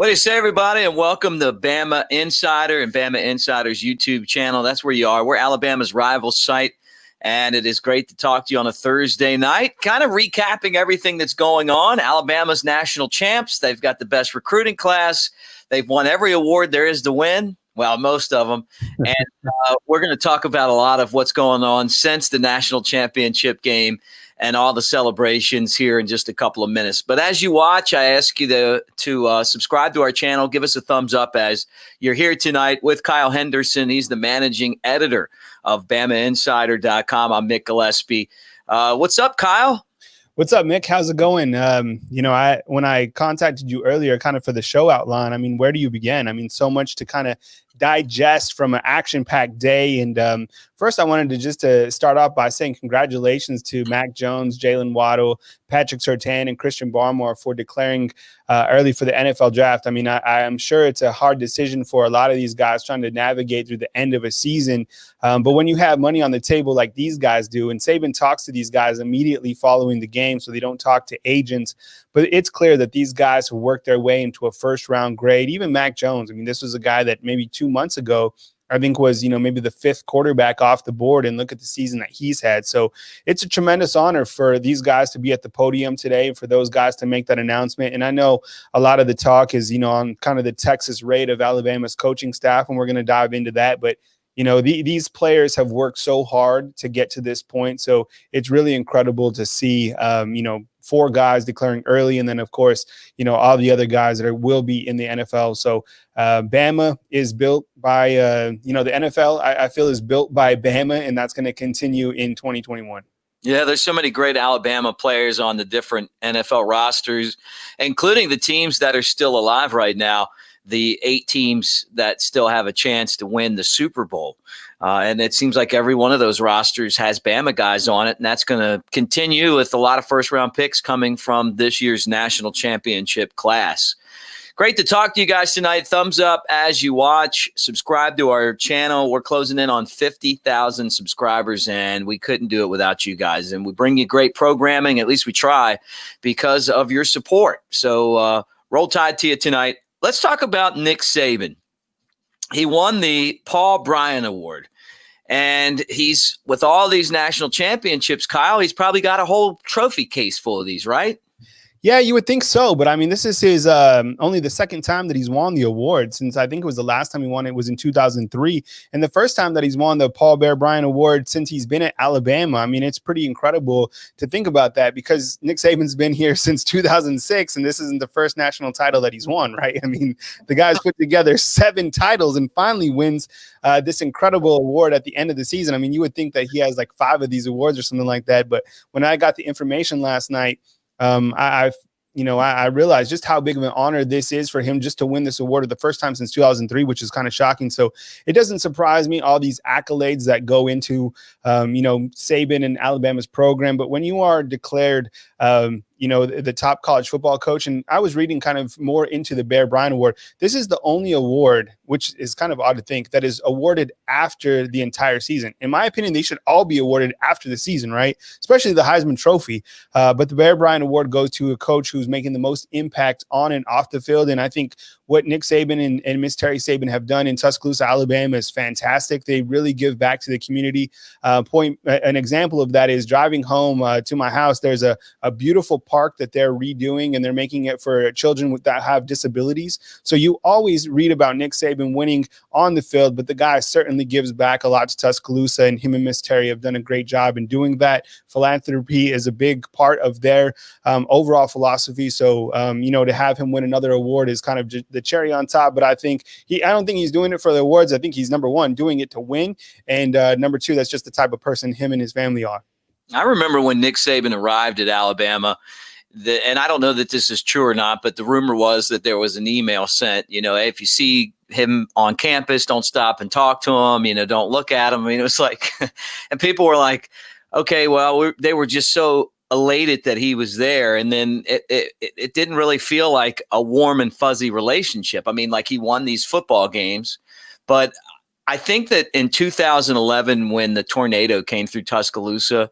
What do you say, everybody, and welcome to Bama Insider and Bama Insider's YouTube channel. That's where you are. We're Alabama's rival site, and it is great to talk to you on a Thursday night, kind of recapping everything that's going on. Alabama's national champs. They've got the best recruiting class. They've won every award there is to win. Well, most of them. And we're going to talk about a lot of what's going on since the national championship game and all the celebrations here in just a couple of minutes. But as you watch, I ask you to subscribe to our channel. Give us a thumbs up as you're here tonight with Kyle Henderson. He's the managing editor of BamaInsider.com. I'm Mick Gillespie. What's up, Kyle? What's up, Mick? How's it going? When I contacted you earlier kind of for the show outline, where do you begin? So much to kind of digest from an action-packed day. And first, I wanted to start off by saying congratulations to Mac Jones, Jaylen Waddle, Patrick Surtain, and Christian Barmore for declaring early for the NFL draft. I am sure it's a hard decision for a lot of these guys trying to navigate through the end of a season. But when you have money on the table like these guys do, and Saban talks to these guys immediately following the game so they don't talk to agents, but it's clear that these guys have worked their way into a first-round grade. Even Mac Jones, this was a guy that maybe 2 months ago I think was, maybe the fifth quarterback off the board, and look at the season that he's had. So it's a tremendous honor for these guys to be at the podium today, for those guys to make that announcement. And I know a lot of the talk is, on kind of the Texas rate of Alabama's coaching staff, and we're going to dive into that. But these players have worked so hard to get to this point. So it's really incredible to see, 4 guys declaring early. And then, of course, all the other guys that will be in the NFL. So Bama is built by, the NFL, I feel, is built by Bama, and that's going to continue in 2021. Yeah, there's so many great Alabama players on the different NFL rosters, including the teams that are still alive right now. The 8 teams that still have a chance to win the Super Bowl. And it seems like every one of those rosters has Bama guys on it, and that's going to continue with a lot of first-round picks coming from this year's national championship class. Great to talk to you guys tonight. Thumbs up as you watch. Subscribe to our channel. We're closing in on 50,000 subscribers, and we couldn't do it without you guys. And we bring you great programming, at least we try, because of your support. So roll tide to you tonight. Let's talk about Nick Saban. He won the Paul Bryant Award, and he's, with all these national championships, Kyle, he's probably got a whole trophy case full of these, right? Yeah, you would think so. But this is his only the second time that he's won the award, since I think it was the last time he won it was in 2003. And the first time that he's won the Paul Bear Bryant Award since he's been at Alabama. It's pretty incredible to think about that, because Nick Saban's been here since 2006, and this isn't the first national title that he's won, right? The guy's put together 7 titles and finally wins this incredible award at the end of the season. You would think that he has like 5 of these awards or something like that. But when I got the information last night, I realized just how big of an honor this is for him just to win this award for the first time since 2003, which is kind of shocking. So it doesn't surprise me, all these accolades that go into, Saban and Alabama's program. But when you are declared, the top college football coach, and I was reading kind of more into the Bear Bryant Award, this is the only award, which is kind of odd to think, that is awarded after the entire season. In my opinion, they should all be awarded after the season, right? Especially the Heisman Trophy. But the Bear Bryant Award goes to a coach who's making the most impact on and off the field. And I think what Nick Saban and Miss Terry Saban have done in Tuscaloosa, Alabama is fantastic. They really give back to the community. An example of that is driving home to my house. There's a beautiful park that they're redoing, and they're making it for children that have disabilities. So you always read about Nick Saban winning on the field, but the guy certainly gives back a lot to Tuscaloosa, and him and Miss Terry have done a great job in doing that. Philanthropy is a big part of their overall philosophy. So, to have him win another award is kind of just the cherry on top. But I don't think he's doing it for the awards. I think he's, number one, doing it to win. And number 2, that's just the type of person him and his family are. I remember when Nick Saban arrived at Alabama, and I don't know that this is true or not, but the rumor was that there was an email sent, hey, if you see him on campus, don't stop and talk to him, don't look at him. It was like, and people were like, okay, well, they were just so elated that he was there. And then it didn't really feel like a warm and fuzzy relationship. like he won these football games, but I think that in 2011, when the tornado came through Tuscaloosa,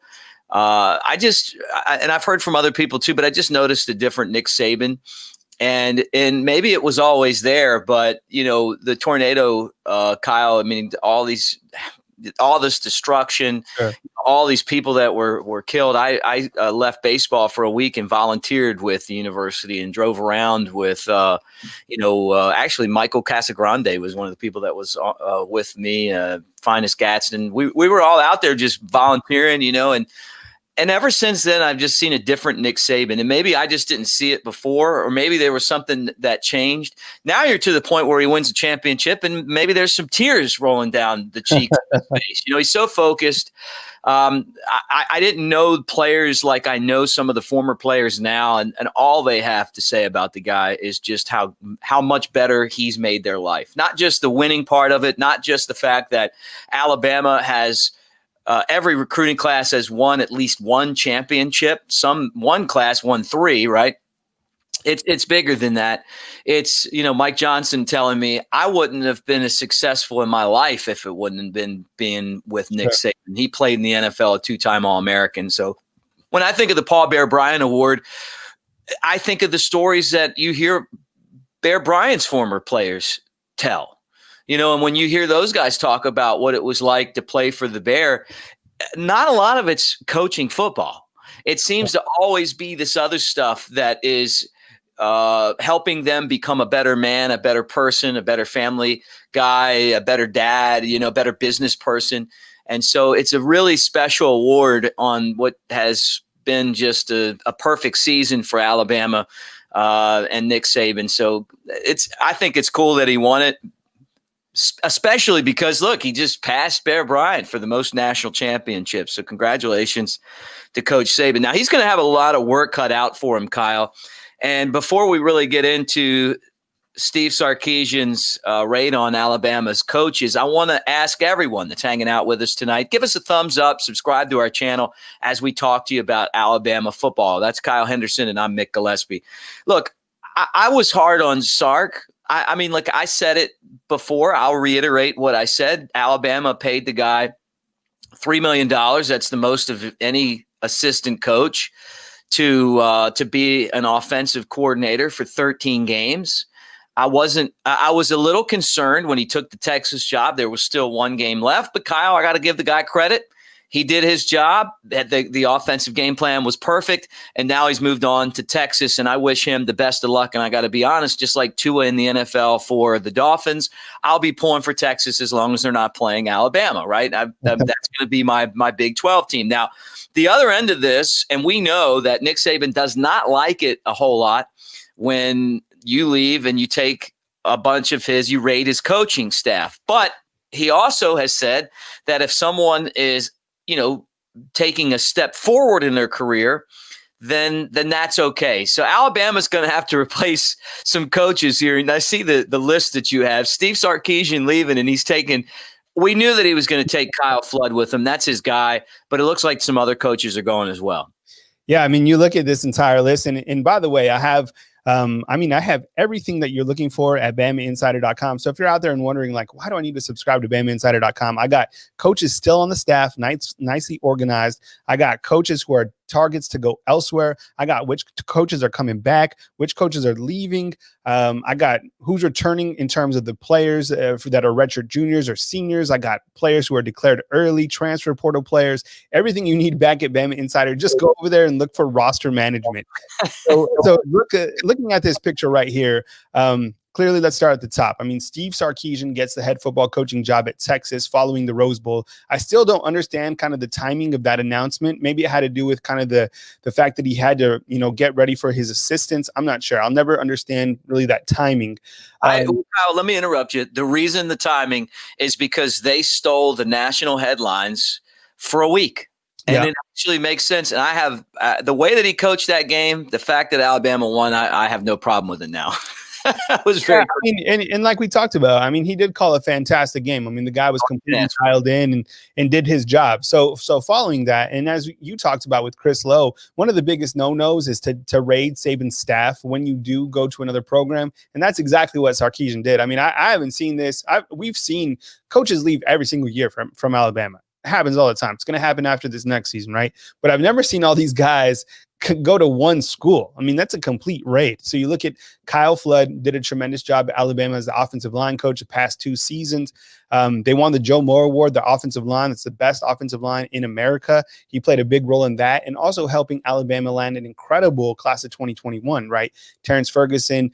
and I've heard from other people too, but I just noticed a different Nick Saban. And maybe it was always there, but the tornado, Kyle, I mean, all this destruction, Sure. all these people that were killed. I left baseball for a week and volunteered with the university and drove around with, actually Michael Casagrande was one of the people that was with me, Finest Gadsden. We were all out there just volunteering, and ever since then, I've just seen a different Nick Saban. And maybe I just didn't see it before, or maybe there was something that changed. Now you're to the point where he wins a championship, and maybe there's some tears rolling down the cheeks of his face. He's so focused. I didn't know players like I know some of the former players now, and all they have to say about the guy is just how much better he's made their life. Not just the winning part of it, not just the fact that Alabama has – every recruiting class has won at least one championship. One class won 3, right? It's bigger than that. It's, Mike Johnson telling me I wouldn't have been as successful in my life if it wouldn't have been being with Nick Saban. He played in the NFL, a 2-time All-American. So when I think of the Paul Bear Bryant Award, I think of the stories that you hear Bear Bryant's former players tell. And when you hear those guys talk about what it was like to play for the Bear, not a lot of it's coaching football. It seems to always be this other stuff that is helping them become a better man, a better person, a better family guy, a better dad, better business person. And so it's a really special award on what has been just a perfect season for Alabama and Nick Saban. So I think it's cool that he won it. Especially because, look, he just passed Bear Bryant for the most national championships. So congratulations to Coach Saban. Now, he's going to have a lot of work cut out for him, Kyle. And before we really get into Steve Sarkisian's raid on Alabama's coaches, I want to ask everyone that's hanging out with us tonight, give us a thumbs up, subscribe to our channel as we talk to you about Alabama football. That's Kyle Henderson, and I'm Mick Gillespie. Look, I was hard on Sark. I mean, like I said it before, I'll reiterate what I said. Alabama paid the guy $3 million. That's the most of any assistant coach to be an offensive coordinator for 13 games. I was a little concerned when he took the Texas job. There was still one game left, but Kyle, I got to give the guy credit. He did his job. The offensive game plan was perfect, and now he's moved on to Texas, and I wish him the best of luck. And I got to be honest, just like Tua in the NFL for the Dolphins, I'll be pulling for Texas as long as they're not playing Alabama, right? That's going to be my Big 12 team. Now, the other end of this, and we know that Nick Saban does not like it a whole lot when you leave and you take a bunch of you raid his coaching staff. But he also has said that if someone is taking a step forward in their career, then that's okay. So Alabama's going to have to replace some coaches here. And I see the list that you have. Steve Sarkisian leaving, and we knew that he was going to take Kyle Flood with him. That's his guy. But it looks like some other coaches are going as well. Yeah, I mean, you look at this entire list, and by the way, I have everything that you're looking for at BamaInsider.com. So if you're out there and wondering, like, why do I need to subscribe to BamaInsider.com? I got coaches still on the staff, nicely organized. I got coaches who are targets to go elsewhere. I got which coaches are coming back, which coaches are leaving. I got who's returning in terms of the players that are redshirt juniors or seniors. I got players who are declared early, transfer portal players. Everything you need back at Bama Insider. Just go over there and look for roster management. So looking at this picture right here, clearly, let's start at the top. I mean, Steve Sarkisian gets the head football coaching job at Texas following the Rose Bowl. I still don't understand kind of the timing of that announcement. Maybe it had to do with kind of the fact that he had to, get ready for his assistants. I'm not sure. I'll never understand really that timing. Let me interrupt you. The reason the timing is because they stole the national headlines for a week. And it actually makes sense. And I have the way that he coached that game, the fact that Alabama won, I have no problem with it now. Was very and like we talked about, I mean, he did call a fantastic game. I mean, the guy was completely dialed in and did his job. So following that, and as you talked about with Chris Lowe, one of the biggest no-nos is to raid Saban's staff when you do go to another program. And that's exactly what Sarkisian did. I mean, I haven't seen this. We've seen coaches leave every single year from Alabama. It happens all the time. It's going to happen after this next season, right? But I've never seen all these guys go to one school. I mean, that's a complete raid. So you look at Kyle Flood, did a tremendous job at Alabama as the offensive line coach the past 2 seasons. They won the Joe Moore Award, the offensive line. It's the best offensive line in America. He played a big role in that and also helping Alabama land an incredible class of 2021, right? Terrence Ferguson,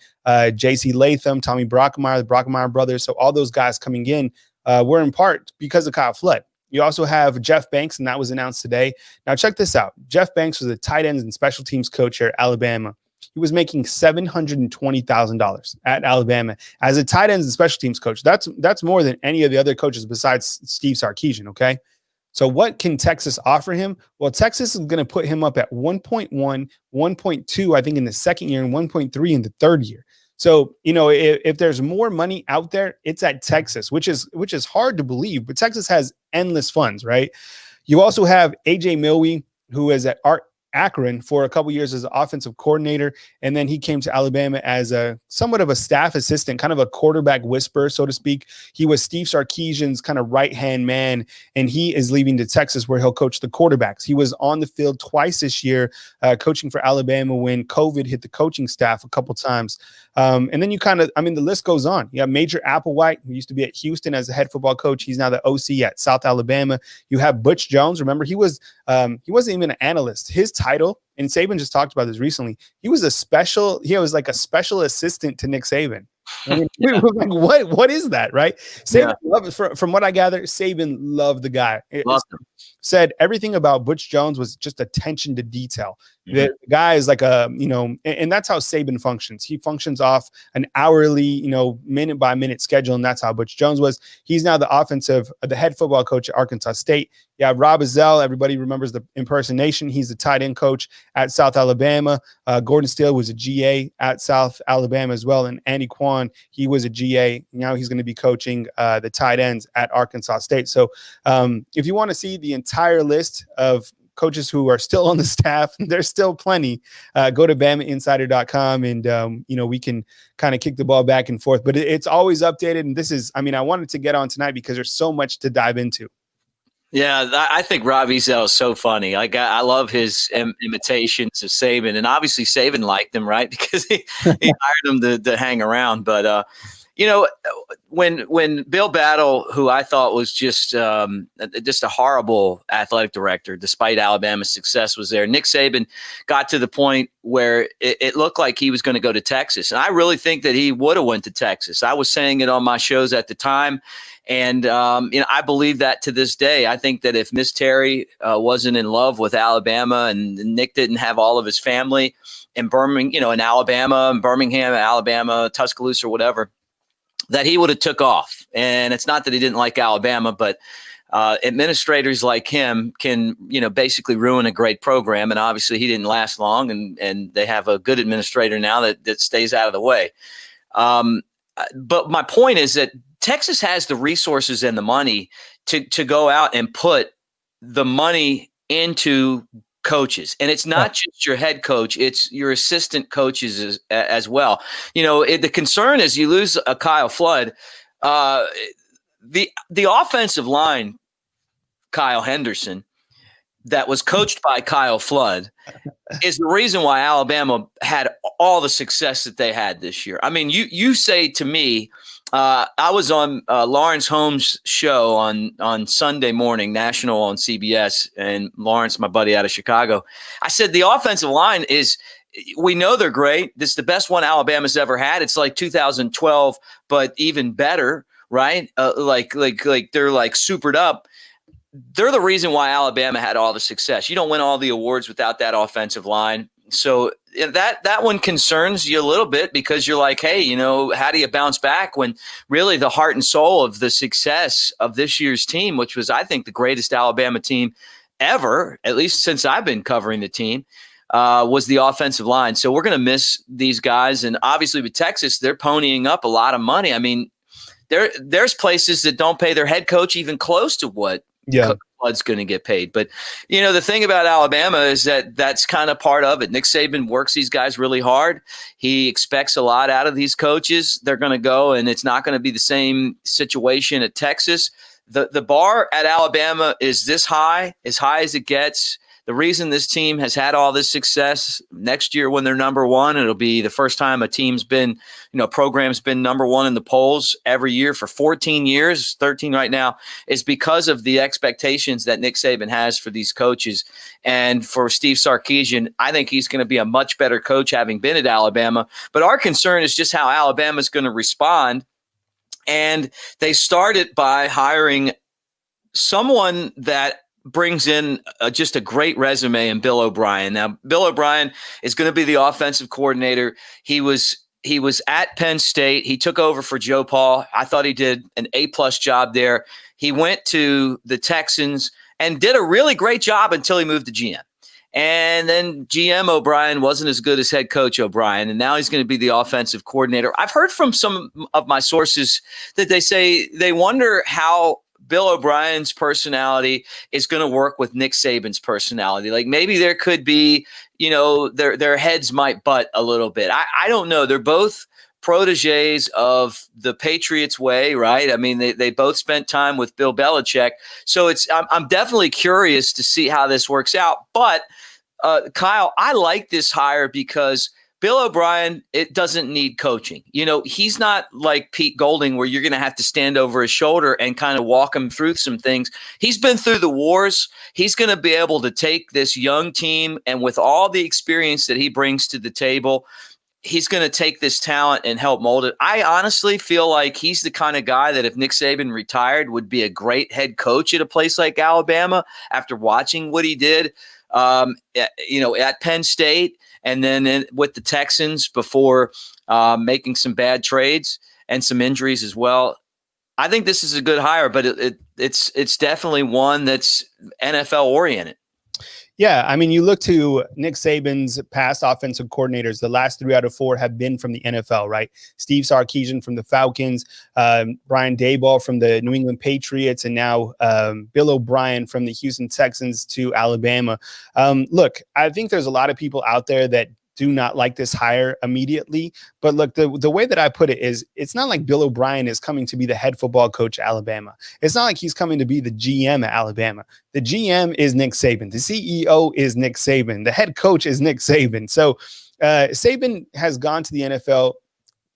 J.C. Latham, Tommy Brockmeyer, the Brockmeyer brothers. So all those guys coming in were in part because of Kyle Flood. You also have Jeff Banks, and that was announced today. Now, check this out. Jeff Banks was a tight ends and special teams coach here at Alabama. He was making $720,000 at Alabama as a tight ends and special teams coach. That's more than any of the other coaches besides Steve Sarkisian, okay? So what can Texas offer him? Well, Texas is going to put him up at 1.1, 1.2, I think, in the second year, and 1.3 in the third year. So, if there's more money out there, it's at Texas, which is hard to believe, but Texas has endless funds, right? You also have AJ Milwee, who is at Akron for a couple years as an offensive coordinator, and then he came to Alabama as a somewhat of a staff assistant, kind of a quarterback whisperer, so to speak. He was Steve Sarkisian's kind of right-hand man, and he is leaving to Texas where he'll coach the quarterbacks. He was on the field twice this year coaching for Alabama when COVID hit the coaching staff a couple times. And then the list goes on. You have Major Applewhite, who used to be at Houston as the head football coach. He's now the OC at South Alabama. You have Butch Jones. Remember, he wasn't even an analyst. His title, and Saban just talked about this recently, he was like a special assistant to Nick Saban. I mean, we were like, what is that, right? Saban loved, from what I gather, Saban loved the guy. Said everything about Butch Jones was just attention to detail. Mm-hmm. The guy is like and that's how Saban functions. He functions off an hourly, minute by minute schedule, and that's how Butch Jones was. He's now the head football coach at Arkansas State. Yeah, Rob Ezell, everybody remembers the impersonation. He's the tight end coach at South Alabama. Gordon Steele was a GA at South Alabama as well. And Andy Kwan, he was a GA. Now he's going to be coaching the tight ends at Arkansas State. So if you want to see the entire list of coaches who are still on the staff, there's still plenty. Go to BamaInsider.com and, we can kind of kick the ball back and forth. But it's always updated. And I wanted to get on tonight because there's so much to dive into. Yeah, I think Rob Ezell is so funny. I love his imitations of Saban, and obviously Saban liked him, right? Because he hired him to hang around. But when Bill Battle, who I thought was just a horrible athletic director, despite Alabama's success, was there, Nick Saban got to the point where it looked like he was going to go to Texas, and I really think that he would have went to Texas. I was saying it on my shows at the time. And, I believe that to this day. I think that if Miss Terry wasn't in love with Alabama and Nick didn't have all of his family in Birmingham, in Alabama, in Birmingham, Alabama, Tuscaloosa, or whatever, that he would have took off. And it's not that he didn't like Alabama, but administrators like him can, basically ruin a great program. And obviously he didn't last long, and they have a good administrator now that stays out of the way. But my point is that Texas has the resources and the money to go out and put the money into coaches. And it's not just your head coach, it's your assistant coaches as well. The concern is you lose a Kyle Flood. The offensive line, Kyle Henderson, that was coached by Kyle Flood, is the reason why Alabama had all the success that they had this year. I mean, you say to me, I was on Lawrence Holmes' show on Sunday morning, national on CBS, and Lawrence, my buddy out of Chicago, I said the offensive line we know they're great. This is the best one Alabama's ever had. It's like 2012, but even better, right? Like they're like supered up. They're the reason why Alabama had all the success. You don't win all the awards without that offensive line. So that one concerns you a little bit because you're like, hey, how do you bounce back when really the heart and soul of the success of this year's team, which was, I think, the greatest Alabama team ever, at least since I've been covering the team, was the offensive line. So we're going to miss these guys. And obviously with Texas, they're ponying up a lot of money. I mean, there's places that don't pay their head coach even close to what Flood's going to get paid. But, the thing about Alabama is that's kind of part of it. Nick Saban works these guys really hard. He expects a lot out of these coaches. They're going to go, and it's not going to be the same situation at Texas. The bar at Alabama is this high, as high as it gets. the reason this team has had all this success. Next year when they're number one, it'll be the first time a team's been, program's been number one in the polls every year for 14 years, 13 right now, is because of the expectations that Nick Saban has for these coaches. And for Steve Sarkisian, I think he's going to be a much better coach having been at Alabama. But our concern is just how Alabama's going to respond. And they started by hiring someone that brings in just a great resume in Bill O'Brien. Now, Bill O'Brien is going to be the offensive coordinator. He was at Penn State. He took over for Joe Paul. I thought he did an A-plus job there. He went to the Texans and did a really great job until he moved to GM. And then GM O'Brien wasn't as good as head coach O'Brien, and now he's going to be the offensive coordinator. I've heard from some of my sources that they say they wonder how Bill O'Brien's personality is going to work with Nick Saban's personality. Like maybe there could be, their heads might butt a little bit. I don't know. They're both proteges of the Patriots way, right? I mean, they both spent time with Bill Belichick. So I'm definitely curious to see how this works out. But Kyle, I like this hire because Bill O'Brien, it doesn't need coaching. He's not like Pete Golding where you're going to have to stand over his shoulder and kind of walk him through some things. He's been through the wars. He's going to be able to take this young team, and with all the experience that he brings to the table, he's going to take this talent and help mold it. I honestly feel like he's the kind of guy that if Nick Saban retired would be a great head coach at a place like Alabama after watching what he did, at Penn State and then with the Texans before making some bad trades and some injuries as well. I think this is a good hire, but it's definitely one that's NFL oriented. Yeah, I mean, you look to Nick Saban's past offensive coordinators, the last 3 out of 4 have been from the NFL, right? Steve Sarkisian from the Falcons, Brian Daboll from the New England Patriots, and now Bill O'Brien from the Houston Texans to Alabama. Look, I think there's a lot of people out there that do not like this hire immediately. But look, the way that I put it is it's not like Bill O'Brien is coming to be the head football coach at Alabama. It's not like he's coming to be the GM at Alabama. The GM is Nick Saban. The CEO is Nick Saban. The head coach is Nick Saban. So Saban has gone to the NFL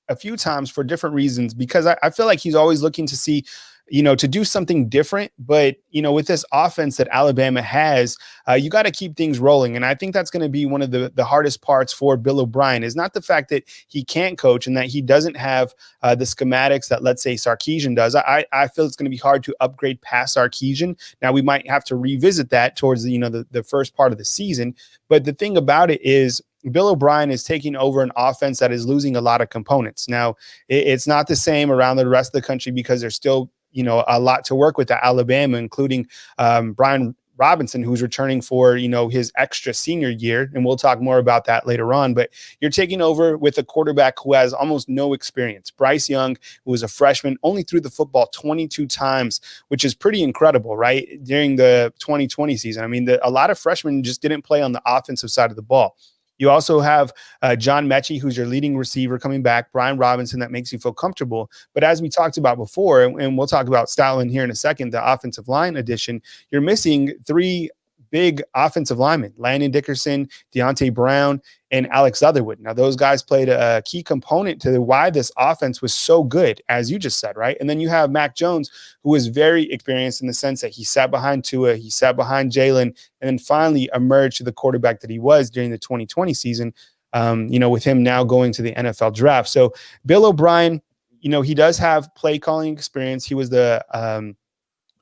a few times for different reasons because I feel like he's always looking to see, to do something different. But, with this offense that Alabama has, you got to keep things rolling. And I think that's going to be one of the hardest parts for Bill O'Brien is not the fact that he can't coach and that he doesn't have the schematics that, let's say, Sarkisian does. I feel it's going to be hard to upgrade past Sarkisian. Now, we might have to revisit that towards the first part of the season. But the thing about it is, Bill O'Brien is taking over an offense that is losing a lot of components. Now, it's not the same around the rest of the country because there's still, a lot to work with at Alabama, including Brian Robinson, who's returning for, his extra senior year. And we'll talk more about that later on. But you're taking over with a quarterback who has almost no experience. Bryce Young, who was a freshman, only threw the football 22 times, which is pretty incredible, right? During the 2020 season. I mean, a lot of freshmen just didn't play on the offensive side of the ball. You also have John Mechie, who's your leading receiver coming back, Brian Robinson, that makes you feel comfortable. But as we talked about before, and we'll talk about Stoutland here in a second, the offensive line addition, you're missing 3 big offensive linemen, Landon Dickerson, Deontay Brown, and Alex Leatherwood. Now, those guys played a key component to why this offense was so good, as you just said, right? And then you have Mac Jones, who is very experienced in the sense that he sat behind Tua, he sat behind Jaylen, and then finally emerged to the quarterback that he was during the 2020 season, with him now going to the NFL draft. So Bill O'Brien, he does have play calling experience. He was the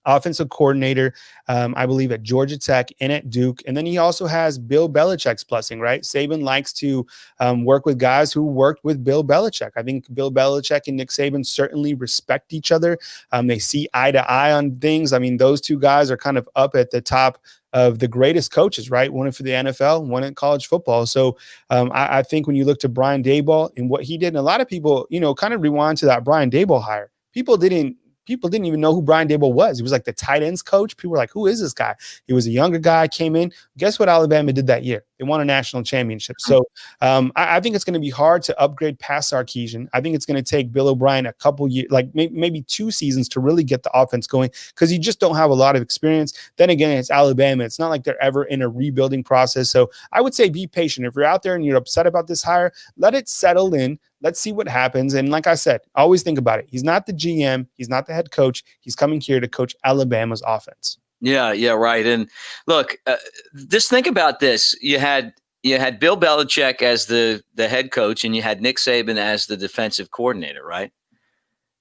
offensive coordinator, I believe, at Georgia Tech and at Duke. And then he also has Bill Belichick's blessing, right? Saban likes to work with guys who worked with Bill Belichick. I think Bill Belichick and Nick Saban certainly respect each other. They see eye to eye on things. I mean, those two guys are kind of up at the top of the greatest coaches, right? One for the NFL, one in college football. So I think when you look to Brian Daboll and what he did, and a lot of people, kind of rewind to that Brian Daboll hire. People didn't people didn't even know who Brian Daboll was. He was like the tight ends coach. People were like, who is this guy? He was a younger guy, came in. Guess what Alabama did that year? They won a national championship. So I think it's going to be hard to upgrade past Sarkisian. I think it's going to take Bill O'Brien a couple years, like maybe 2 seasons to really get the offense going, because you just don't have a lot of experience. Then again, it's Alabama. It's not like they're ever in a rebuilding process. So I would say be patient. If you're out there and you're upset about this hire, let it settle in. Let's see what happens. And like I said, always think about it. He's not the GM. He's not the head coach. He's coming here to coach Alabama's offense. Yeah, right. And look, just think about this. You had Bill Belichick as the head coach, and you had Nick Saban as the defensive coordinator, right?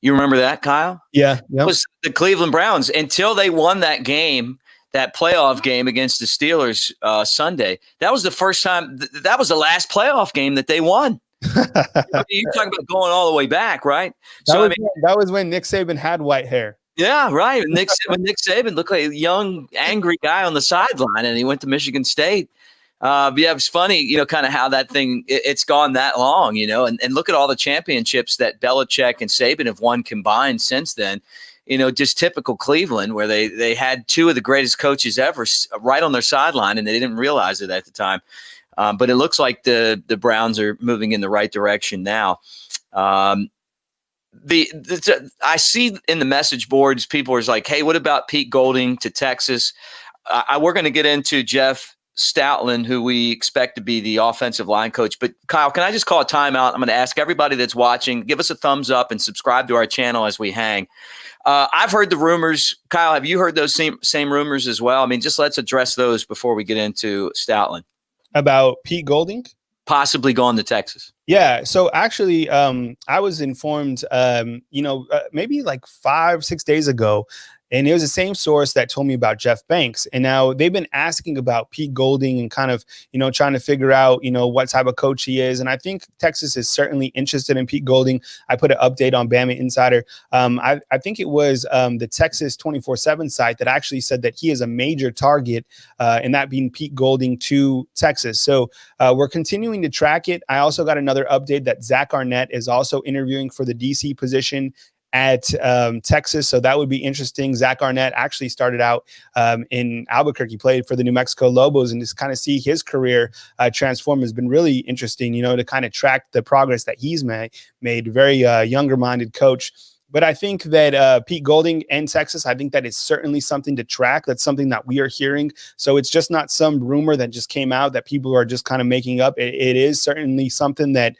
You remember that, Kyle? Yeah. It was the Cleveland Browns until they won that game, that playoff game against the Steelers Sunday. That was the first time. That was the last playoff game that they won. You're talking about going all the way back, right? That was when Nick Saban had white hair. Yeah, right. When Nick Saban looked like a young, angry guy on the sideline, and he went to Michigan State. Yeah, it's funny, kind of how that thing, it's gone that long, and look at all the championships that Belichick and Saban have won combined since then. Just typical Cleveland, where they had 2 of the greatest coaches ever right on their sideline, and they didn't realize it at the time. But it looks like the Browns are moving in the right direction now. I see in the message boards, people are like, hey, what about Pete Golding to Texas? We're going to get into Jeff Stoutland, who we expect to be the offensive line coach. But Kyle, can I just call a timeout? I'm going to ask everybody that's watching, give us a thumbs up and subscribe to our channel as we hang. I've heard the rumors. Kyle, have you heard those same rumors as well? I mean, just let's address those before we get into Stoutland. About Pete Golding? Possibly going to Texas. Yeah. So actually, I was informed, maybe like 5-6 days ago, and it was the same source that told me about Jeff Banks. And now they've been asking about Pete Golding and kind of, trying to figure out, what type of coach he is. And I think Texas is certainly interested in Pete Golding. I put an update on Bama Insider. I think it was the Texas 24/7 site that actually said that he is a major target, and that being Pete Golding to Texas. So we're continuing to track it. I also got another update that Zach Arnett is also interviewing for the DC position at Texas. So that would be interesting. Zach Arnett actually started out in Albuquerque, played for the New Mexico Lobos, and just kind of see his career transform has been really interesting, to kind of track the progress that he's made. Very younger-minded coach. But I think that Pete Golding and Texas, I think that is certainly something to track. That's something that we are hearing. So it's just not some rumor that just came out that people are just kind of making up. It is certainly something that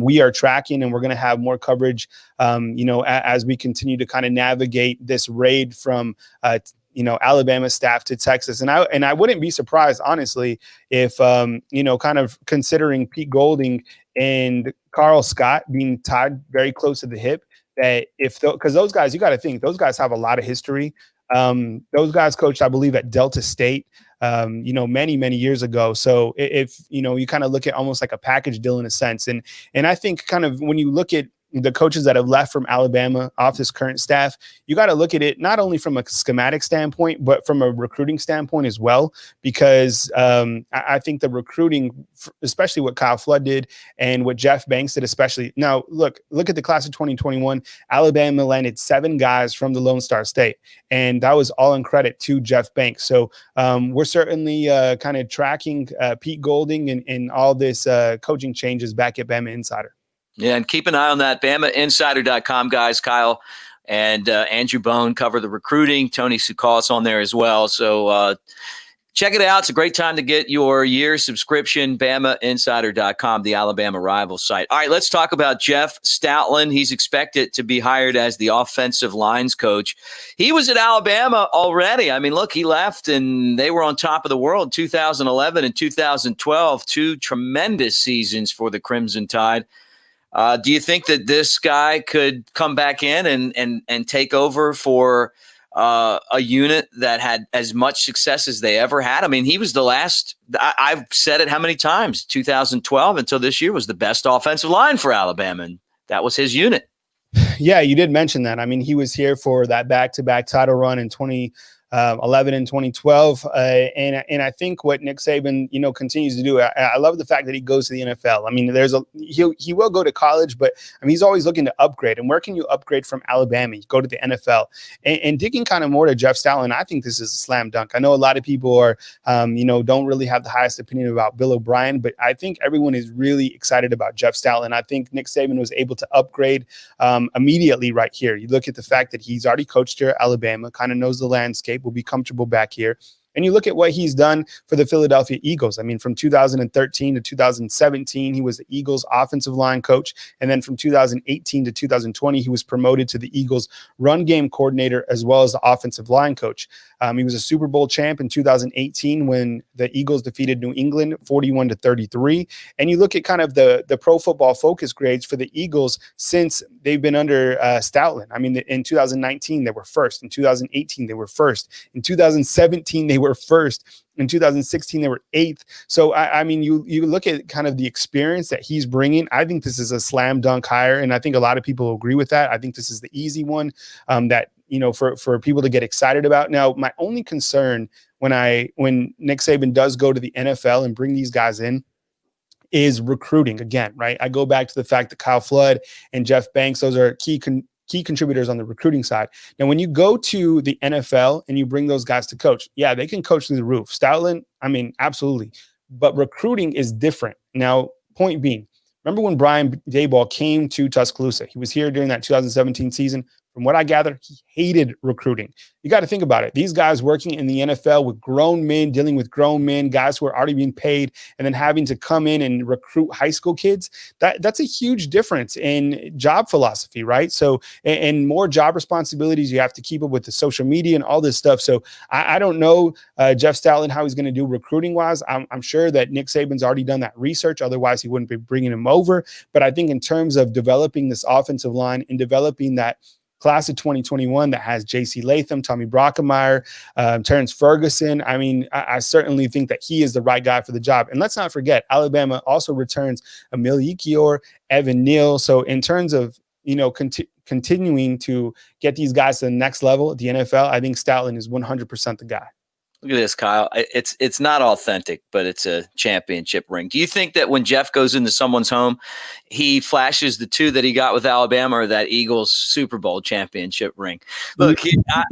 we are tracking, and we're going to have more coverage, as we continue to kind of navigate this raid from Alabama staff to Texas. And I wouldn't be surprised, honestly, if, kind of considering Pete Golding and Carl Scott being tied very close to the hip, that because those guys, you got to think, those guys have a lot of history. Those guys coached, I believe, at Delta State, many, many years ago. So if, you kind of look at almost like a package deal in a sense. And I think kind of when you look at the coaches that have left from Alabama off this current staff, you got to look at it not only from a schematic standpoint, but from a recruiting standpoint as well, because I think the recruiting, especially what Kyle Flood did and what Jeff Banks did, especially now, look at the class of 2021, Alabama landed 7 guys from the Lone Star State, and that was all in credit to Jeff Banks. So we're certainly kind of tracking Pete Golding and all this coaching changes back at Bama Insider. Yeah, and keep an eye on that. BamaInsider.com, guys. Kyle and Andrew Bone cover the recruiting. Tony Sukalis on there as well. So check it out. It's a great time to get your year subscription. BamaInsider.com, the Alabama rival site. All right, let's talk about Jeff Stoutland. He's expected to be hired as the offensive lines coach. He was at Alabama already. I mean, look, he left and they were on top of the world 2011 and 2012, 2 tremendous seasons for the Crimson Tide. Do you think that this guy could come back in and take over for a unit that had as much success as they ever had? I mean, he was the last, I've said it how many times, 2012 until this year was the best offensive line for Alabama, and that was his unit. Yeah, you did mention that. I mean, he was here for that back-to-back title run in 20 11 in 2012. And I think what Nick Saban, continues to do, I love the fact that he goes to the NFL. I mean, he will go to college, but I mean, he's always looking to upgrade. And where can you upgrade from Alabama? You go to the NFL. And digging kind of more to Jeff Stoutland, I think this is a slam dunk. I know a lot of people are, don't really have the highest opinion about Bill O'Brien, but I think everyone is really excited about Jeff Stoutland. I think Nick Saban was able to upgrade immediately right here. You look at the fact that he's already coached here at Alabama, kind of knows the landscape, will be comfortable back here. And you look at what he's done for the Philadelphia Eagles. I mean, from 2013 to 2017, he was the Eagles offensive line coach. And then from 2018 to 2020, he was promoted to the Eagles run game coordinator as well as the offensive line coach. He was a Super Bowl champ in 2018 when the Eagles defeated New England 41-33. And you look at kind of the Pro Football Focus grades for the Eagles since they've been under Stoutland. I mean, in 2019, they were first. In 2018, they were first. In 2017, they were first. In 2016, they were eighth. So, I mean, you look at kind of the experience that he's bringing. I think this is a slam dunk hire, and I think a lot of people agree with that. I think this is the easy one that, for people to get excited about. Now, my only concern when Nick Saban does go to the NFL and bring these guys in is recruiting again, right? I go back to the fact that Kyle Flood and Jeff Banks, those are key contributors on the recruiting side. Now, when you go to the NFL and you bring those guys to coach, yeah, they can coach through the roof. Stoutland, I mean, absolutely. But recruiting is different. Now, point being, remember when Brian Daboll came to Tuscaloosa? He was here during that 2017 season. From what I gather, he hated recruiting. You got to think about it. These guys working in the NFL with grown men, dealing with grown men, guys who are already being paid, and then having to come in and recruit high school kids, that's a huge difference in job philosophy, right? So, and more job responsibilities, you have to keep up with the social media and all this stuff. So I don't know Jeff Stoutland, how he's going to do recruiting-wise. I'm sure that Nick Saban's already done that research. Otherwise, he wouldn't be bringing him over. But I think in terms of developing this offensive line and developing that class of 2021 that has J.C. Latham, Tommy Brockemeyer, Terrence Ferguson. I mean, I certainly think that he is the right guy for the job. And let's not forget, Alabama also returns Emil Ekiyor, Evan Neal. So in terms of, continuing to get these guys to the next level at the NFL, I think Stoutland is 100% the guy. Look at this, Kyle. It's not authentic, but it's a championship ring. Do you think that when Jeff goes into someone's home, he flashes the two that he got with Alabama or that Eagles Super Bowl championship ring? Look,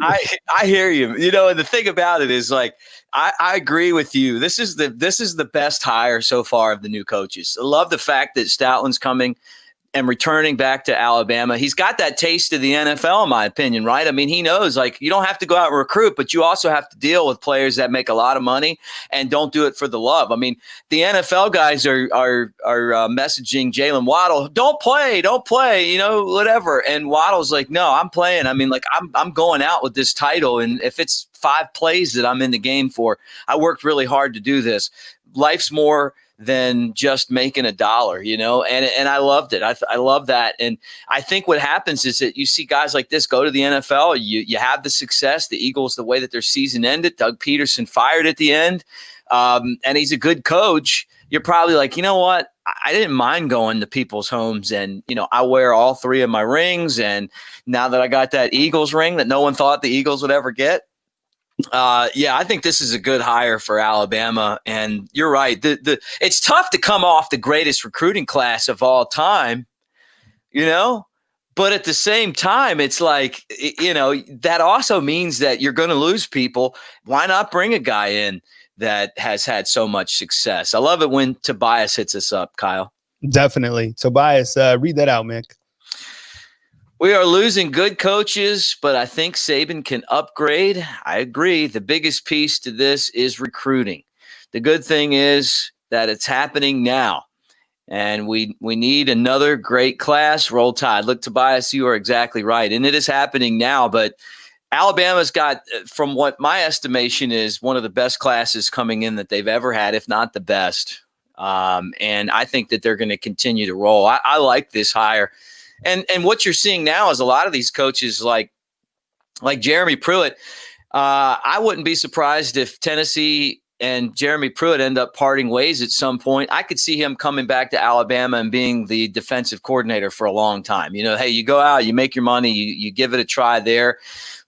I hear you. And the thing about it is, like, I agree with you. This is the best hire so far of the new coaches. I love the fact that Stoutland's coming and returning back to Alabama. He's got that taste of the NFL, in my opinion, right? I mean, he knows, like, you don't have to go out and recruit, but you also have to deal with players that make a lot of money and don't do it for the love. I mean, the NFL guys are messaging Jaylen Waddle, don't play, whatever. And Waddle's like, no, I'm playing. I mean, like, I'm going out with this title, and if it's 5 plays that I'm in the game for, I worked really hard to do this. Life's more than just making $1, and I loved it. I love that. And I think what happens is that you see guys like this go to the NFL, you have the success. The Eagles, the way that their season ended, Doug Peterson fired at the end, and he's a good coach. You're probably like, you know what? I didn't mind going to people's homes, and, I wear all 3 of my rings. And now that I got that Eagles ring that no one thought the Eagles would ever get, I think this is a good hire for Alabama. And you're right. It's tough to come off the greatest recruiting class of all time, but at the same time, it's like, that also means that you're going to lose people. Why not bring a guy in that has had so much success? I love it when Tobias hits us up, Kyle. Definitely. Tobias, read that out, Mick. We are losing good coaches, but I think Saban can upgrade. I agree. The biggest piece to this is recruiting. The good thing is that it's happening now, and we need another great class. Roll Tide. Look, Tobias, you are exactly right, and it is happening now. But Alabama's got, from what my estimation is, one of the best classes coming in that they've ever had, if not the best. And I think that they're going to continue to roll. I like this hire. And what you're seeing now is a lot of these coaches like Jeremy Pruitt. I wouldn't be surprised if Tennessee and Jeremy Pruitt end up parting ways at some point, I could see him coming back to Alabama and being the defensive coordinator for a long time. Hey, you go out, you make your money, you give it a try there,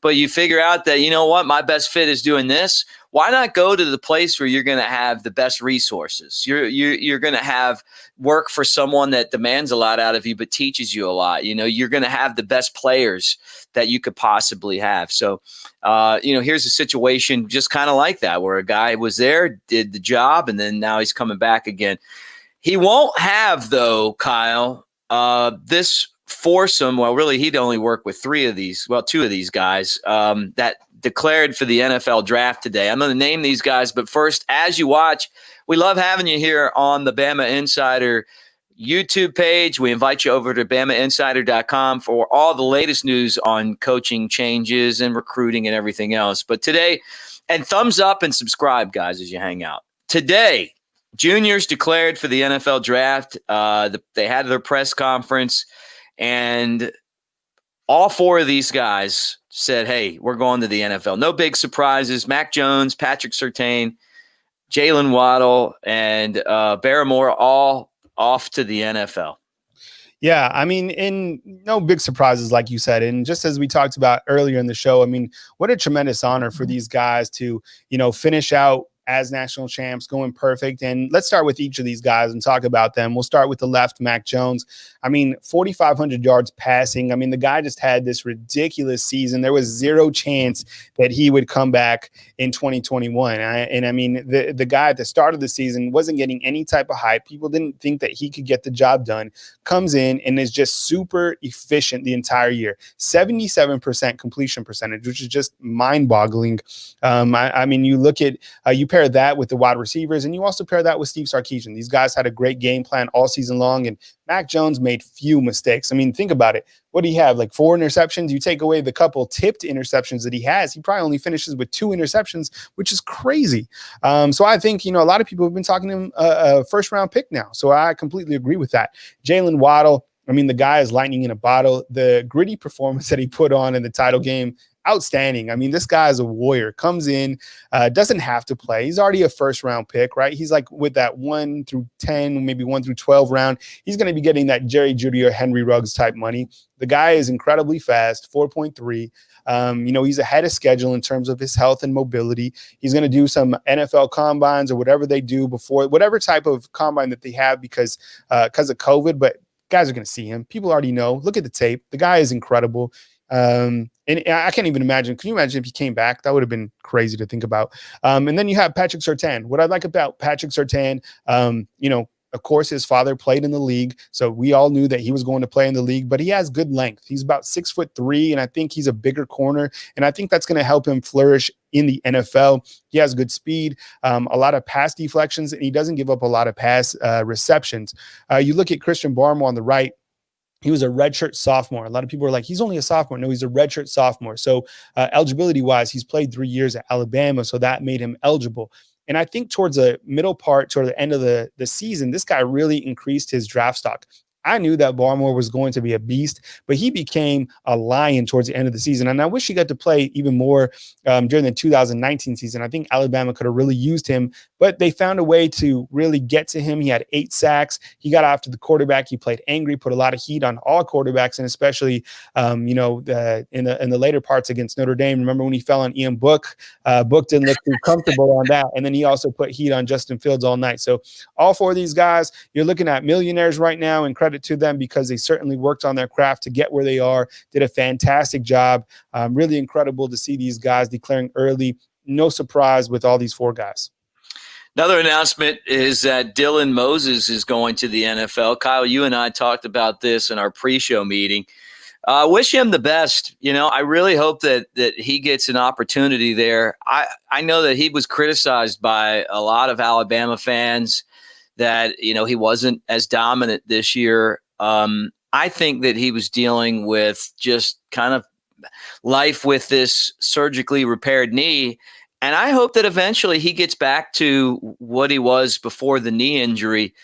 but you figure out that, you know what, my best fit is doing this. Why not go to the place where you're going to have the best resources? You're going to have work for someone that demands a lot out of you, but teaches you a lot. You're going to have the best players that you could possibly have. So, here's a situation just kind of like that, where a guy was there, did the job, and then now he's coming back again. He won't have, though, Kyle, this foursome. Well, really, he'd only work with two of these guys that declared for the NFL draft today. I'm going to name these guys, but first, as you watch, we love having you here on the Bama Insider YouTube page. We invite you over to BamaInsider.com for all the latest news on coaching changes and recruiting and everything else. But today, and thumbs up and subscribe, guys, as you hang out. Today, juniors declared for the NFL draft. They had their press conference, and all four of these guys said, hey, we're going to the NFL. No big surprises. Mac Jones, Patrick Surtain, Jaylen Waddle, and Barmore all off to the NFL. Yeah, I mean, in no big surprises, like you said. And just as we talked about earlier in the show, I mean, what a tremendous honor for these guys to, finish out as national champs, going perfect. And let's start with each of these guys and talk about them. We'll start with the left, Mac Jones. I mean, 4,500 yards passing. I mean, the guy just had this ridiculous season. There was zero chance that he would come back in 2021. I mean, the guy at the start of the season wasn't getting any type of hype. People didn't think that he could get the job done. Comes in and is just super efficient the entire year. 77% completion percentage, which is just mind-boggling. I mean, you look at you pair that with the wide receivers, and you also pair that with Steve Sarkisian. These guys had a great game plan all season long, and Mac Jones made few mistakes. I mean, think about it. What do you have? Like 4 interceptions? You take away the couple tipped interceptions that he has, he probably only finishes with 2 interceptions, which is crazy. So I think, a lot of people have been talking to him a first-round pick now. So I completely agree with that. Jaylen Waddle, I mean, the guy is lightning in a bottle. The gritty performance that he put on in the title game, outstanding. I mean, this guy is a warrior. Comes in, doesn't have to play. He's already a first-round pick, right? He's like with that 1 through 10, maybe 1 through 12 round. He's going to be getting that Jerry Jeudy or Henry Ruggs type money. The guy is incredibly fast, 4.3. He's ahead of schedule in terms of his health and mobility. He's going to do some NFL combines or whatever they do before, whatever type of combine that they have because of COVID. But guys are going to see him. People already know. Look at the tape. The guy is incredible. And I can't even imagine. Can you imagine if he came back? That would have been crazy to think about. And then you have Patrick Surtain. What I like about Patrick Surtain, of course, his father played in the league, so we all knew that he was going to play in the league, but he has good length. He's about 6'3", and I think he's a bigger corner, and I think that's going to help him flourish in the NFL. He has good speed, a lot of pass deflections, and he doesn't give up a lot of pass receptions. You look at Christian Barmore on the right. He was a redshirt sophomore. A lot of people are like, he's only a sophomore. No, he's a redshirt sophomore. So eligibility-wise, he's played 3 years at Alabama, so that made him eligible. And I think towards the middle part, toward the end of the season, this guy really increased his draft stock. I knew that Barmore was going to be a beast, but he became a lion towards the end of the season. And I wish he got to play even more during the 2019 season. I think Alabama could have really used him, but they found a way to really get to him. He had 8 sacks. He got after the quarterback. He played angry, put a lot of heat on all quarterbacks, and especially, in the later parts against Notre Dame. Remember when he fell on Ian Book? Book didn't look too comfortable on that. And then he also put heat on Justin Fields all night. So all 4 of these guys, you're looking at millionaires right now, and credit to them because they certainly worked on their craft to get where they are, did a fantastic job. Really incredible to see these guys declaring early. No surprise with all these 4 guys. Another announcement is that Dylan Moses is going to the NFL. Kyle, you and I talked about this in our pre-show meeting. Wish him the best. I really hope that he gets an opportunity there. I know that he was criticized by a lot of Alabama fans that, he wasn't as dominant this year. I think that he was dealing with just kind of life with this surgically repaired knee. And I hope that eventually he gets back to what he was before the knee injury.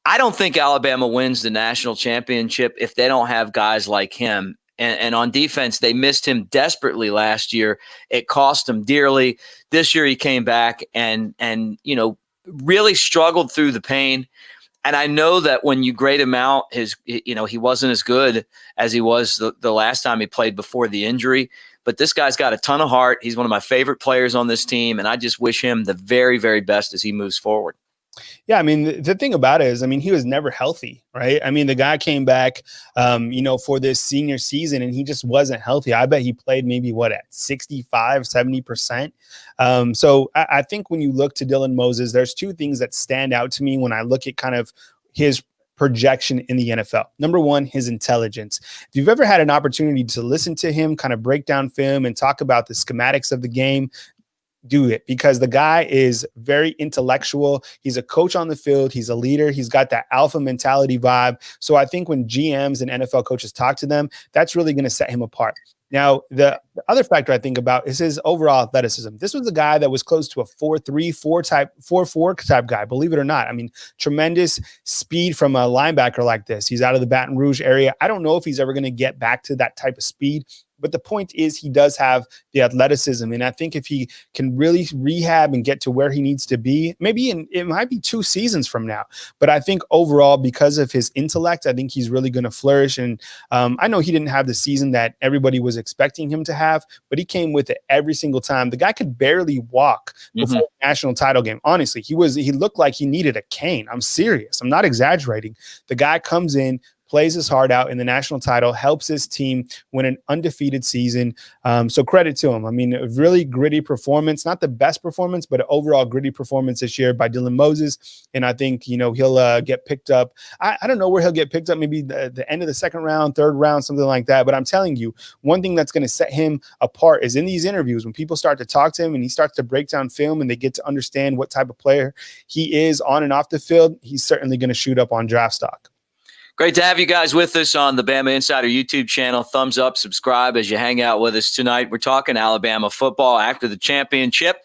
I don't think Alabama wins the national championship if they don't have guys like him. And on defense, they missed him desperately last year. It cost him dearly. This year he came back and really struggled through the pain. And I know that when you grade him out, he wasn't as good as he was the last time he played before the injury. But this guy's got a ton of heart. He's one of my favorite players on this team, and I just wish him the very, very best as he moves forward. Yeah, I mean, the thing about it is, I mean, he was never healthy, right? I mean, the guy came back, for this senior season, and he just wasn't healthy. I bet he played maybe, at 65, 70%. So I think when you look to Dylan Moses, there's two things that stand out to me when I look at kind of his projection in the NFL. Number one, his intelligence. If you've ever had an opportunity to listen to him kind of break down film and talk about the schematics of the game, do it, because the guy is very intellectual. He's a coach on the field. He's a leader. He's got that alpha mentality vibe. So I think when GMs and NFL coaches talk to them, that's really going to set him apart. Now, the other factor I think about is his overall athleticism. This was a guy that was close to a 4.3, 4.4 type guy, believe it or not. I mean, tremendous speed from a linebacker like this. He's out of the Baton Rouge area. I don't know if he's ever going to get back to that type of speed. But the point is, he does have the athleticism. And I think if he can really rehab and get to where he needs to be, it might be 2 seasons from now. But I think overall, because of his intellect, I think he's really going to flourish. And I know he didn't have the season that everybody was expecting him to have, but he came with it every single time. The guy could barely walk before the national title game. Honestly, he looked like he needed a cane. I'm serious. I'm not exaggerating. The guy comes in, plays his heart out in the national title, helps his team win an undefeated season. So credit to him. I mean, a really gritty performance, not the best performance, but an overall gritty performance this year by Dylan Moses. And I think, he'll get picked up. I don't know where he'll get picked up, maybe the end of the second round, third round, something like that. But I'm telling you, one thing that's going to set him apart is in these interviews, when people start to talk to him and he starts to break down film and they get to understand what type of player he is on and off the field, he's certainly going to shoot up on draft stock. Great to have you guys with us on the Bama Insider YouTube channel. Thumbs up, subscribe as you hang out with us tonight. We're talking Alabama football after the championship.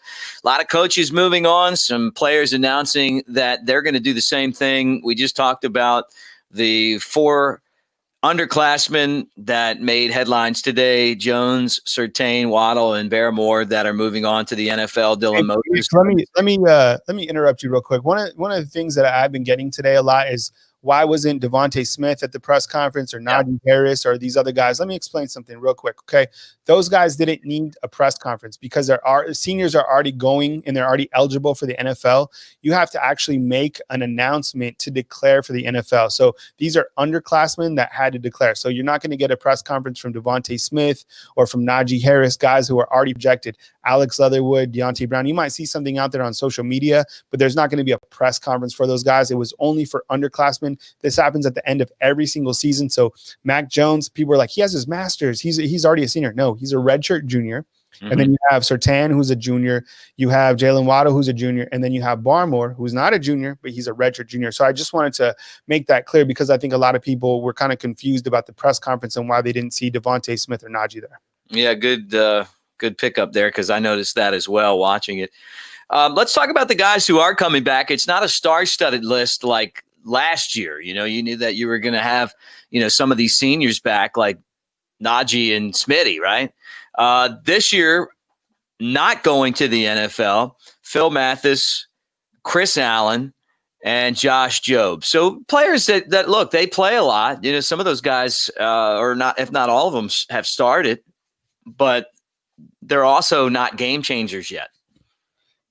A lot of coaches moving on, some players announcing that they're going to do the same thing. We just talked about the 4 underclassmen that made headlines today: Jones, Surtain, Waddle, and Barmore, that are moving on to the NFL. Dylan Moses. Let me interrupt you real quick. One of the things that I've been getting today a lot is, why wasn't Devontae Smith at the press conference, or Najee Harris, or these other guys? Let me explain something real quick, okay? Those guys didn't need a press conference because seniors are already going and they're already eligible for the NFL. You have to actually make an announcement to declare for the NFL. So these are underclassmen that had to declare. So you're not going to get a press conference from Devontae Smith or from Najee Harris, guys who are already projected. Alex Leatherwood, Deontay Brown. You might see something out there on social media, but there's not going to be a press conference for those guys. It was only for underclassmen. This happens at the end of every single season. So Mac Jones, people are like, he has his master's. He's already a senior. No, he's a redshirt junior. Mm-hmm. And then you have Surtain, who's a junior. You have Jaylen Waddle, who's a junior. And then you have Barmore, who's not a junior, but he's a redshirt junior. So I just wanted to make that clear, because I think a lot of people were kind of confused about the press conference and why they didn't see Devontae Smith or Najee there. Yeah, good pickup there, because I noticed that as well watching it. Let's talk about the guys who are coming back. It's not a star-studded list like last year. You knew that you were going to have, some of these seniors back, like Najee and Smitty, right? This year, not going to the NFL, Phil Mathis, Chris Allen, and Josh Jobe. So players that look, they play a lot. Some of those guys, or not, if not all of them, have started, but they're also not game changers yet.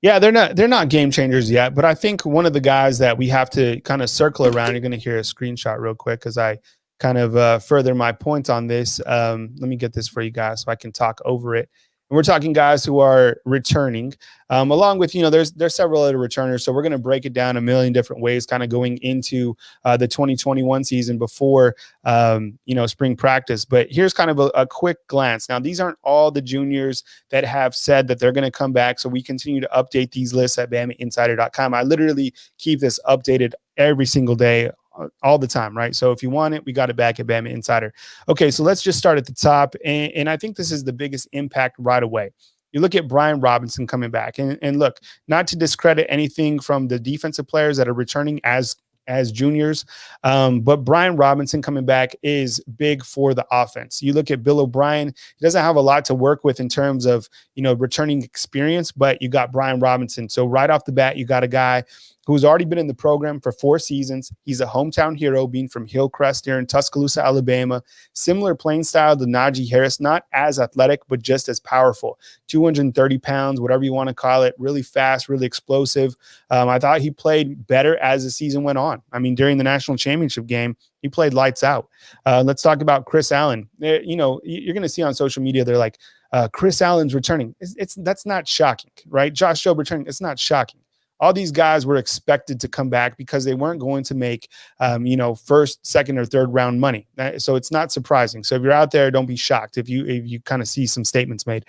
Yeah, they're not game changers yet, but I think one of the guys that we have to kind of circle around, you're going to hear a screenshot real quick as I kind of further my point on this. Let me get this for you guys so I can talk over it. And we're talking guys who are returning, along with, there's several other returners. So we're going to break it down a million different ways, kind of going into the 2021 season before, spring practice. But here's kind of a quick glance. Now, these aren't all the juniors that have said that they're going to come back. So we continue to update these lists at BamaInsider.com. I literally keep this updated every single day, all the time, right? So if you want it, we got it back at Bama Insider. Okay, so let's just start at the top. And I think this is the biggest impact right away. You look at Brian Robinson coming back. And look, not to discredit anything from the defensive players that are returning as as juniors. But Brian Robinson coming back is big for the offense. You look at Bill O'Brien, he doesn't have a lot to work with in terms of, returning experience, but you got Brian Robinson. So right off the bat, you got a guy who's already been in the program for 4 seasons. He's a hometown hero, being from Hillcrest here in Tuscaloosa, Alabama. Similar playing style to Najee Harris, not as athletic, but just as powerful. 230 pounds, whatever you want to call it, really fast, really explosive. I thought he played better as the season went on. I mean, during the national championship game, he played lights out. Let's talk about Chris Allen. You're going to see on social media, they're like, Chris Allen's returning. That's not shocking, right? Josh Jobe returning. It's not shocking. All these guys were expected to come back because they weren't going to make, first, second, or third round money. So it's not surprising. So if you're out there, don't be shocked if you kind of see some statements made.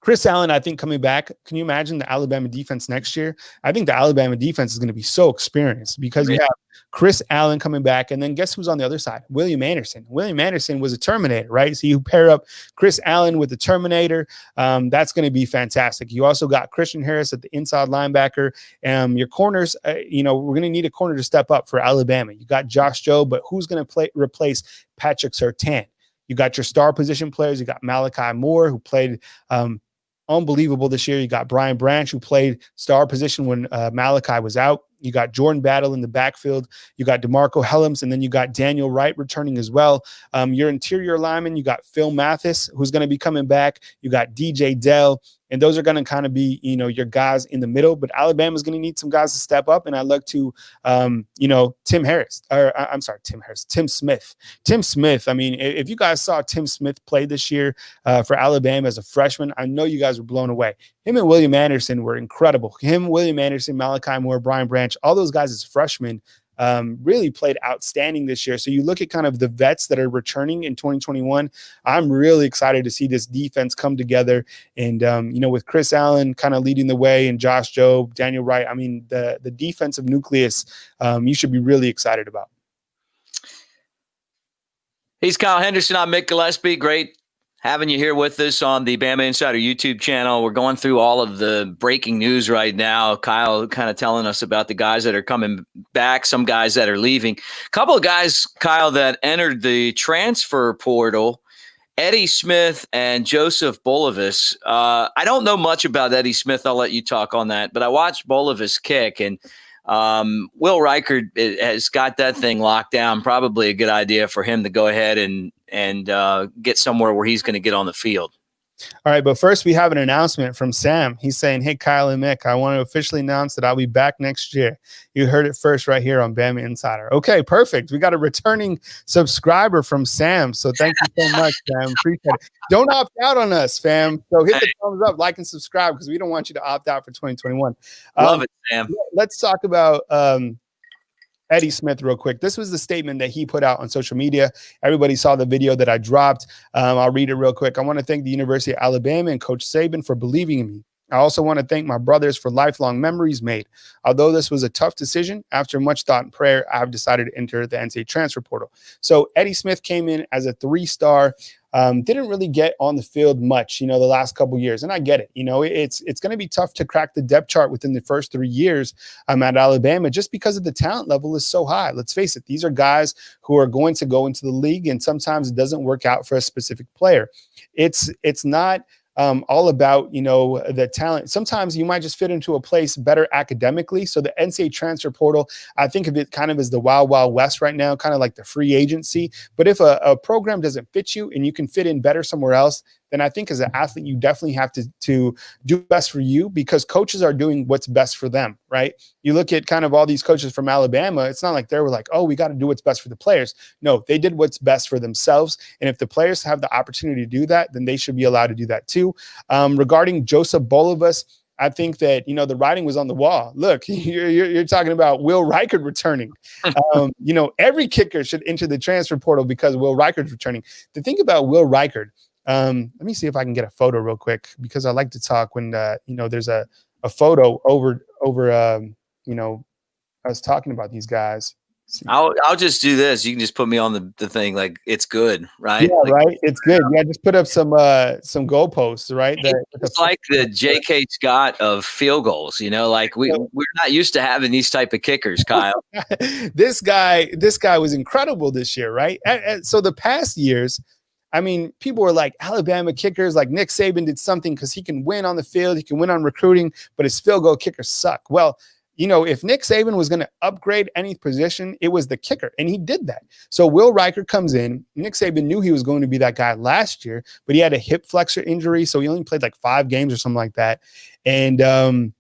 Chris Allen, I think, coming back, can you imagine the Alabama defense next year? I think the Alabama defense is going to be so experienced because you have Chris Allen coming back, and then guess who's on the other side? William Anderson. William Anderson was a Terminator, right? So you pair up Chris Allen with the Terminator. That's going to be fantastic. You also got Christian Harris at the inside linebacker. Your corners, we're going to need a corner to step up for Alabama. You got Josh Jobe, but who's going to replace Patrick Surtain? You got your star position players. You got Malachi Moore, who played unbelievable this year. You got Brian Branch, who played star position when Malachi was out. You got Jordan Battle in the backfield. You got DeMarco Helms, and then you got Daniel Wright returning as well. Your interior lineman, you got Phil Mathis, who's going to be coming back. You got DJ Dell, and those are going to kind of be, your guys in the middle. But Alabama's going to need some guys to step up, and I look to, Tim Smith. Tim Smith, I mean, if you guys saw Tim Smith play this year for Alabama as a freshman, I know you guys were blown away. Him and William Anderson were incredible. William Anderson, Malachi Moore, Brian Branch, all those guys as freshmen really played outstanding this year. So you look at kind of the vets that are returning in 2021. I'm really excited to see this defense come together. And, with Chris Allen kind of leading the way and Josh Jobe, Daniel Wright, I mean, the defensive nucleus, you should be really excited about. He's Kyle Henderson. I'm Mick Gillespie. Great having you here with us on the Bama Insider YouTube channel. We're going through all of the breaking news right now. Kyle kind of telling us about the guys that are coming back, some guys that are leaving. A couple of guys, Kyle, that entered the transfer portal, Eddie Smith and Joseph Bulovas. I don't know much about Eddie Smith. I'll let you talk on that. But I watched Bulovas kick, and Will Reichard has got that thing locked down. Probably a good idea for him to go ahead and get somewhere where he's going to get on the field. All right, but first we have an announcement from Sam. He's saying, hey, Kyle and Mick, I want to officially announce that I'll be back next year. You heard it first right here on Bama Insider. Okay, perfect. We got a returning subscriber from Sam, so thank you so much, Sam. Appreciate it. Don't opt out on us, fam. So hit the thumbs up, like, and subscribe, because we don't want you to opt out for 2021. Love it, Sam. Let's talk about Eddie Smith real quick. This was the statement that he put out on social media. Everybody saw the video that I dropped. I'll read it real quick. I want to thank the University of Alabama and Coach Saban for believing in me. I also want to thank my brothers for lifelong memories made. Although this was a tough decision, after much thought and prayer, I've decided to enter the NCAA transfer portal. So Eddie Smith came in as a 3-star, didn't really get on the field much, the last couple of years. And I get it. It's going to be tough to crack the depth chart within the first 3 years at Alabama, just because of the talent level is so high. Let's face it. These are guys who are going to go into the league, and sometimes it doesn't work out for a specific player. It's not all about, the talent. Sometimes you might just fit into a place better academically. So the NCAA transfer portal, I think of it kind of as the wild, wild west right now, kind of like the free agency. But if a program doesn't fit you and you can fit in better somewhere else, then I think as an athlete, you definitely have to do best for you, because coaches are doing what's best for them, right? You look at kind of all these coaches from Alabama, it's not like they were like, oh, we got to do what's best for the players. No, they did what's best for themselves. And if the players have the opportunity to do that, then they should be allowed to do that too. Regarding Joseph Bulovas, I think that, the writing was on the wall. Look, you're talking about Will Reichard returning. Every kicker should enter the transfer portal because Will Reichard's returning. The thing about Will Reichard, let me see if I can get a photo real quick, because I like to talk when, there's a photo over us talking about these guys. I'll just do this. You can just put me on the thing like it's good, right? Yeah, right. It's good. Yeah, just put up some goalposts, right? It's like the J.K. Scott of field goals. Like we're not used to having these type of kickers, Kyle. This guy was incredible this year, right? So the past years, I mean, people were like Alabama kickers, like Nick Saban did something because he can win on the field, he can win on recruiting, but his field goal kickers suck. Well, if Nick Saban was going to upgrade any position, it was the kicker, and he did that. So Will Riker comes in. Nick Saban knew he was going to be that guy last year, but he had a hip flexor injury, so he only played like 5 games or something like that. And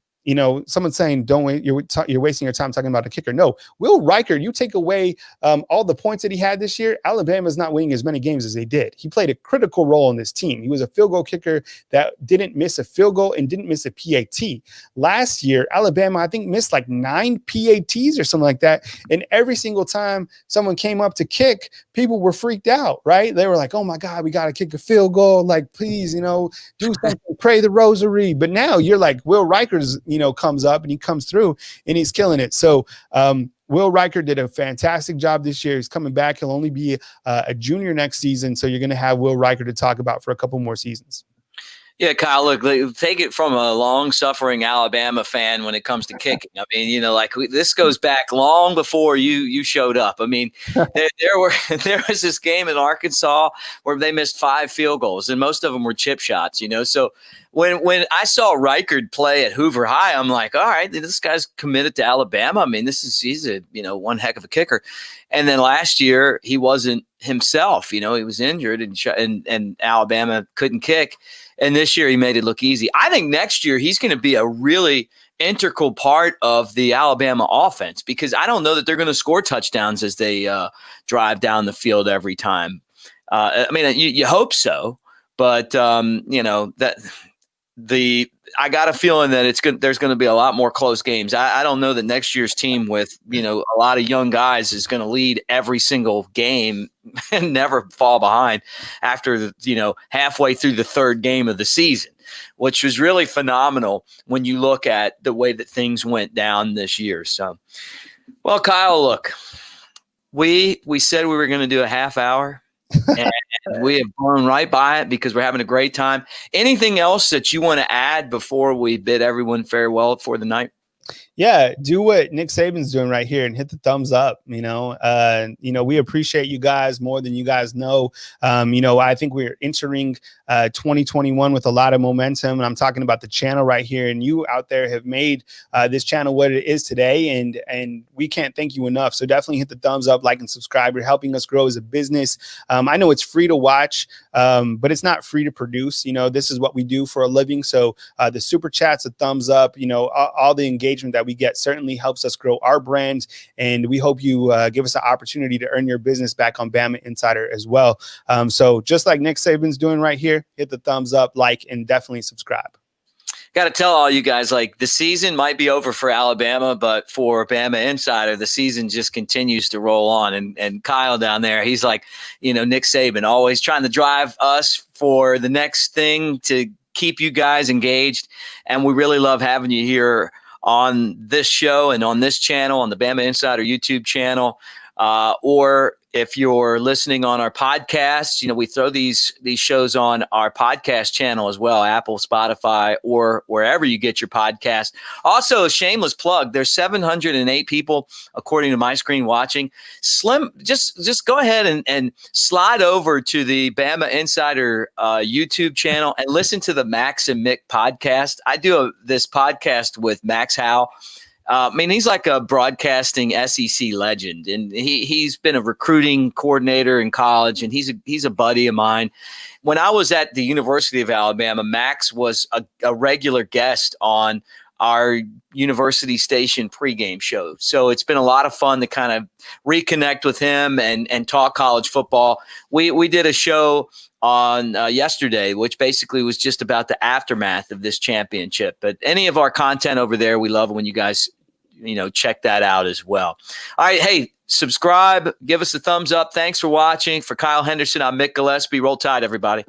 someone's saying, don't wait, you're wasting your time talking about the kicker. No, Will Riker, you take away all the points that he had this year, Alabama's not winning as many games as they did. He played a critical role in this team. He was a field goal kicker that didn't miss a field goal and didn't miss a PAT. Last year, Alabama, I think, missed like 9 PATs or something like that. And every single time someone came up to kick, people were freaked out, right? They were like, oh my God, we got to kick a field goal. Like, please, do something, pray the rosary. But now you're like, Will Riker's, comes up and he comes through and he's killing it. So Will Riker did a fantastic job this year. He's coming back. He'll only be a junior next season. So you're going to have Will Riker to talk about for a couple more seasons. Yeah, Kyle, look, take it from a long-suffering Alabama fan when it comes to kicking. I mean, this goes back long before you showed up. I mean, there was this game in Arkansas where they missed 5 field goals, and most of them were chip shots, So when I saw Riker play at Hoover High, I'm like, all right, this guy's committed to Alabama. I mean, he's a one heck of a kicker. And then last year he wasn't himself. He was injured, and Alabama couldn't kick. And this year he made it look easy. I think next year he's going to be a really integral part of the Alabama offense because I don't know that they're going to score touchdowns as they drive down the field every time. I mean, you hope so, but I got a feeling that there's going to be a lot more close games. I don't know that next year's team with, a lot of young guys is going to lead every single game and never fall behind after, halfway through the 3rd game of the season, which was really phenomenal when you look at the way that things went down this year. So, well, Kyle, look, we said we were going to do a half hour. And we have blown right by it because we're having a great time. Anything else that you want to add before we bid everyone farewell for the night? Yeah, do what Nick Saban's doing right here and hit the thumbs up. We appreciate you guys more than you guys know. I think we're entering 2021 with a lot of momentum, and I'm talking about the channel right here. And you out there have made this channel what it is today, and we can't thank you enough. So definitely hit the thumbs up, like, and subscribe. You're helping us grow as a business. I know it's free to watch, but it's not free to produce. This is what we do for a living. So the super chats, the thumbs up, all the engagement that we get certainly helps us grow our brand. And we hope you give us the opportunity to earn your business back on Bama Insider as well. So just like Nick Saban's doing right here, hit the thumbs up, like, and definitely subscribe. Got to tell all you guys, the season might be over for Alabama, but for Bama Insider, the season just continues to roll on. And Kyle down there, he's like, Nick Saban, always trying to drive us for the next thing to keep you guys engaged. And we really love having you here on this show and on this channel, on the Bama Insider YouTube channel, or if you're listening on our podcast, we throw these shows on our podcast channel as well, Apple, Spotify, or wherever you get your podcast. Also, a shameless plug, there's 708 people, according to my screen, watching. Just go ahead and slide over to the Bama Insider YouTube channel and listen to the Max and Mick podcast. I do this podcast with Max Howe. He's like a broadcasting SEC legend, and he's been a recruiting coordinator in college, and he's a buddy of mine. When I was at the University of Alabama, Max was a regular guest on our university station pregame show. So it's been a lot of fun to kind of reconnect with him and talk college football. We did a show on yesterday, which basically was just about the aftermath of this championship. But any of our content over there, we love when you guys, check that out as well. All right. Hey, subscribe, give us a thumbs up. Thanks for watching. For Kyle Henderson, I'm Mick Gillespie. Roll Tide, everybody.